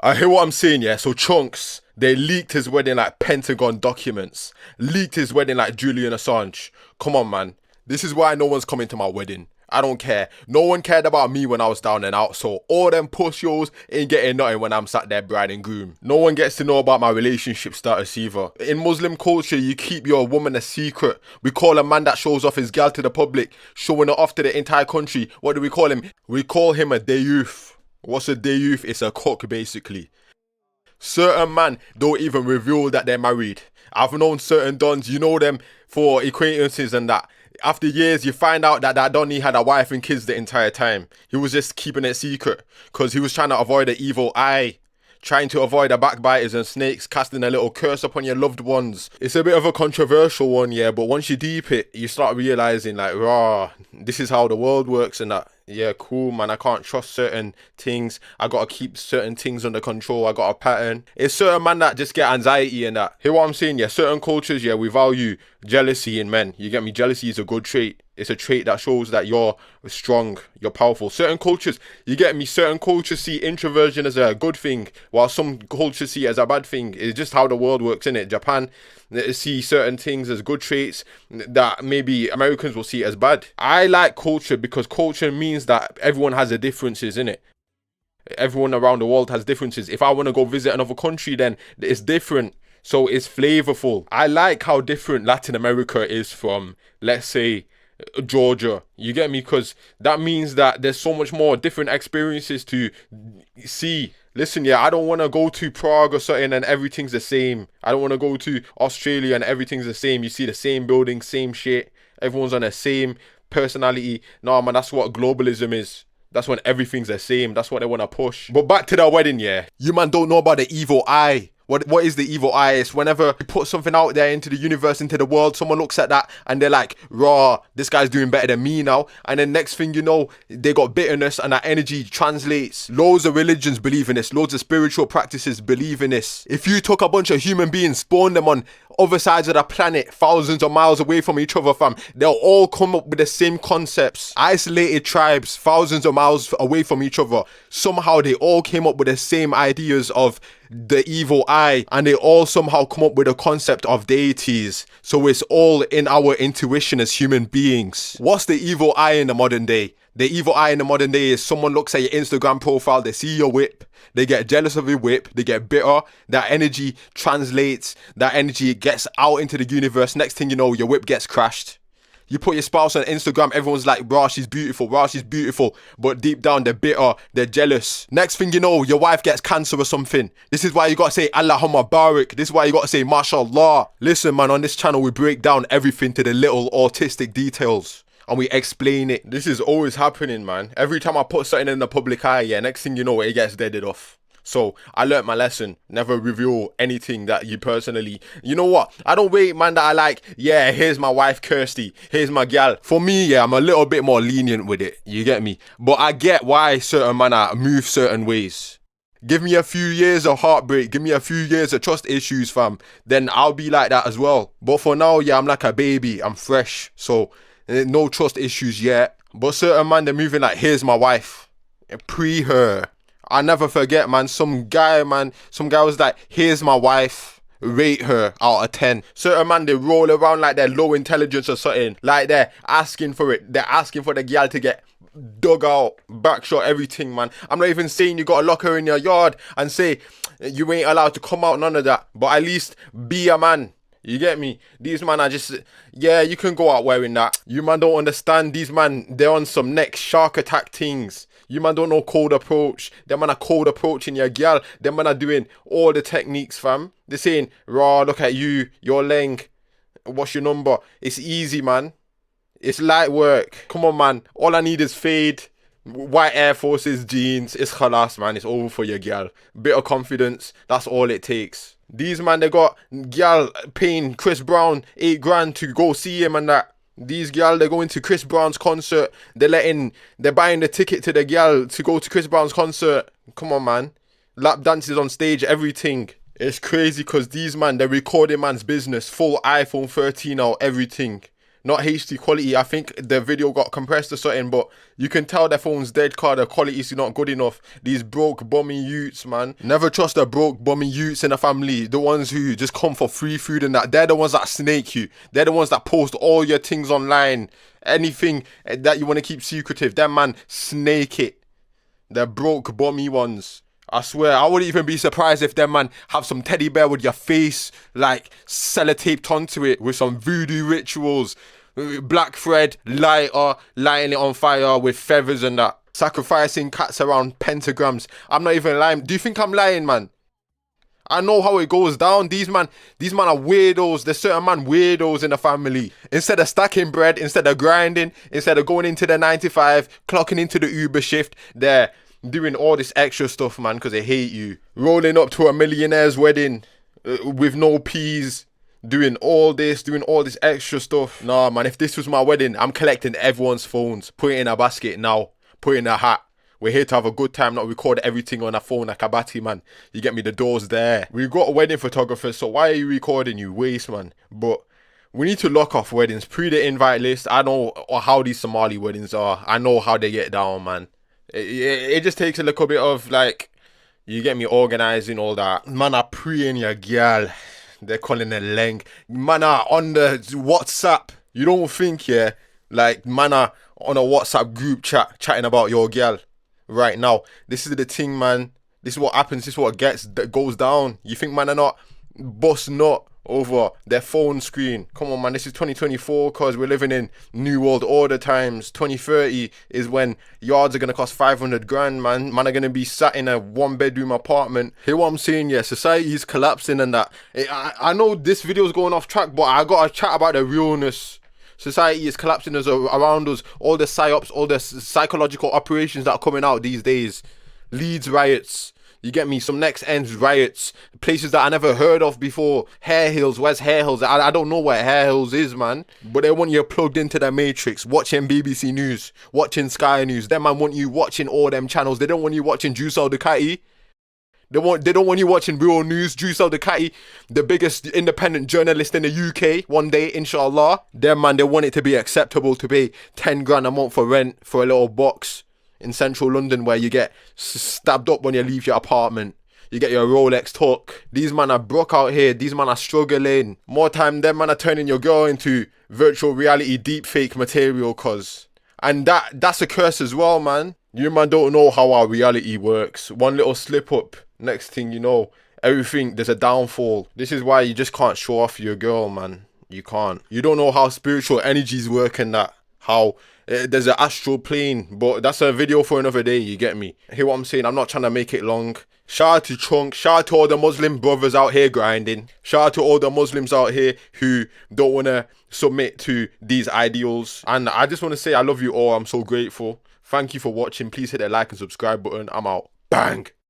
I hear what I'm saying, yeah? So Chunkz, they leaked his wedding like Pentagon documents. Leaked his wedding like Julian Assange. Come on, man. This is why no one's coming to my wedding. I don't care. No one cared about me when I was down and out, so all them pussios ain't getting nothing when I'm sat there bride and groom. No one gets to know about my relationship status either. In Muslim culture, you keep your woman a secret. We call a man that shows off his gal to the public, showing it off to the entire country. What do we call him? We call him a dayuth. What's a dayuth? It's a cook, basically. Certain man don't even reveal that they're married. I've known certain dons, you know them for acquaintances and that. After years, you find out that Donny had a wife and kids the entire time. He was just keeping it secret because he was trying to avoid the evil eye. Trying to avoid the backbiters and snakes, casting a little curse upon your loved ones. It's a bit of a controversial one, yeah, but once you deep it, you start realizing like, rah, this is how the world works and that. Yeah, cool, man, I can't trust certain things. I gotta keep certain things under control. I got a pattern. It's certain man that just get anxiety and that. Hear what I'm saying? Yeah, certain cultures, yeah, we value jealousy in men. You get me? Jealousy is a good trait. It's a trait that shows that you're strong, you're powerful. Certain cultures, you get me? Certain cultures see introversion as a good thing, while some cultures see it as a bad thing. It's just how the world works, innit? Japan see certain things as good traits that maybe Americans will see as bad. I like culture because culture means that everyone has a differences, innit? Everyone around the world has differences. If I want to go visit another country, then it's different. So it's flavorful. I like how different Latin America is from, let's say, Georgia. You get me? Because that means that there's so much more different experiences to see. Listen, yeah, I don't want to go to Prague or something and everything's the same. I don't want to go to Australia and everything's the same. You see the same building, same shit. Everyone's on the same personality. No, man, that's what globalism is. That's when everything's the same. That's what they want to push. But back to the wedding, yeah. You man don't know about the evil eye. What is the evil eye? It's whenever you put something out there into the universe, into the world, someone looks at that and they're like, raw, this guy's doing better than me now. And then next thing you know, they got bitterness and that energy translates. Loads of religions believe in this. Loads of spiritual practices believe in this. If you took a bunch of human beings, spawn them on other sides of the planet, thousands of miles away from each other, fam, they'll all come up with the same concepts. Isolated tribes, thousands of miles away from each other. Somehow they all came up with the same ideas of the evil eye, and they all somehow come up with a concept of deities. So it's all in our intuition as human beings. What's the evil eye in the modern day? The evil eye in the modern day is someone looks at your Instagram profile, they see your whip, they get jealous of your whip, they get bitter, that energy translates, that energy gets out into the universe. Next thing you know, your whip gets crashed. You put your spouse on Instagram, everyone's like, rah, she's beautiful, but deep down they're bitter, they're jealous. Next thing you know, your wife gets cancer or something. This is why you gotta say Allahumma barik. This is why you gotta say mashallah. Listen, man, on this channel we break down everything to the little autistic details and we explain it. This is always happening, man. Every time I put something in the public eye, yeah, next thing you know, it gets deaded off. So I learnt my lesson. Never reveal anything that you personally... You know what? I don't rate man that I like, yeah, here's my wife Kirsty, here's my gal. For me, yeah, I'm a little bit more lenient with it. You get me? But I get why certain man move certain ways. Give me a few years of heartbreak, give me a few years of trust issues, fam. Then I'll be like that as well. But for now, yeah, I'm like a baby. I'm fresh. So no trust issues yet. But certain man, they're moving like, here's my wife. Pre her. I never forget, man, some guy was like, here's my wife, rate her out of 10. Certain man, they roll around like they're low intelligence or something, like they're asking for it. They're asking for the gal to get dug out, backshot, everything, man. I'm not even saying you gotta lock her in your yard and say you ain't allowed to come out, none of that. But at least be a man. You get me? These man are just, yeah, you can go out wearing that. You man don't understand. These man, they're on some next shark attack things. You man don't know cold approach. Them man are cold approaching your girl. Them man are doing all the techniques, fam. They're saying, raw, look at you, your length. What's your number? It's easy, man. It's light work. Come on, man. All I need is fade, white Air Forces, jeans. It's khalas, man. It's over for your girl. Bit of confidence. That's all it takes. These man, they got girl paying Chris Brown 8 grand to go see him and that. These girl, they're going to Chris Brown's concert. They're buying the ticket to the girl to go to Chris Brown's concert. Come on, man. Lap dances on stage, everything. It's crazy because these man, they're recording man's business. Full iPhone 13 out, everything. not HD quality. I think the video got compressed or something, but you can tell their phone's dead car. The quality is not good enough. These broke bummy youths, man. Never trust the broke bummy youths in the family. The ones who just come for free food and that. They're the ones that snake you. They're the ones that post all your things online. Anything that you want to keep secretive, them man snake it. They're broke bummy ones. I swear, I wouldn't even be surprised if them man have some teddy bear with your face like sellotaped onto it with some voodoo rituals, black thread, lighter, lighting it on fire with feathers and that. Sacrificing cats around pentagrams. I'm not even lying. Do you think I'm lying, man? I know how it goes down. These man are weirdos. There's certain man weirdos in the family. Instead of stacking bread, instead of grinding, instead of going into the 9 to 5, clocking into the Uber shift, they're doing all this extra stuff, man, because they hate you. Rolling up to a millionaire's wedding with no peas, doing all this extra stuff. Nah, man, if this was my wedding, I'm collecting everyone's phones, put it in a basket now, put it in a hat. We're here to have a good time, not record everything on a phone like a batty, man. You get me? The door's there. We've got a wedding photographer, so why are you recording, you waste, man? But we need to lock off weddings. Pre the invite list. I know how these Somali weddings are. I know how they get down, man. It just takes a little bit of, like, you get me, organising all that. Man are preying your girl. They're calling it leng. Man are on the WhatsApp. You don't think, yeah, like, man are on a WhatsApp group chat chatting about your girl right now. This is the thing, man. This is what happens. This is what goes down. You think man are not busting up over their phone screen? Come on, man. This is 2024 because we're living in new world order times. 2030 is when yards are going to cost 500 grand, man. Man are going to be sat in a 1-bedroom apartment. Hear what I'm saying? Yeah, society is collapsing and that. I know this video is going off track, but I got to chat about the realness. Society is collapsing around us. All the psyops, all the psychological operations that are coming out these days. Leeds riots. You get me? Some next ends riots. Places that I never heard of before. Hare Hills. Where's Hare Hills? I don't know what Hare Hills is, man. But they want you plugged into the Matrix. Watching BBC News. Watching Sky News. Them man want you watching all them channels. They don't want you watching Juice Al Ducati. They don't want you watching real news. Juice Al Ducati, the biggest independent journalist in the UK, one day, inshallah. Them man, they want it to be acceptable to pay 10 grand a month for rent for a little box in central London where you get stabbed up when you leave your apartment. You get your Rolex tuck. These man are broke out here. These man are struggling. More time, them man are turning your girl into virtual reality deepfake material, cuz. And that's a curse as well, man. You man don't know how our reality works. One little slip up, next thing you know, everything, there's a downfall. This is why you just can't show off your girl, man. You can't. You don't know how spiritual energies work and that. How there's an astral plane. But that's a video for another day, you get me? Hear what I'm saying? I'm not trying to make it long. Shout out to Chunkz. Shout out to all the Muslim brothers out here grinding. Shout out to all the Muslims out here who don't want to submit to these ideals. And I just want to say I love you all. I'm so grateful. Thank you for watching. Please hit the like and subscribe button. I'm out. Bang.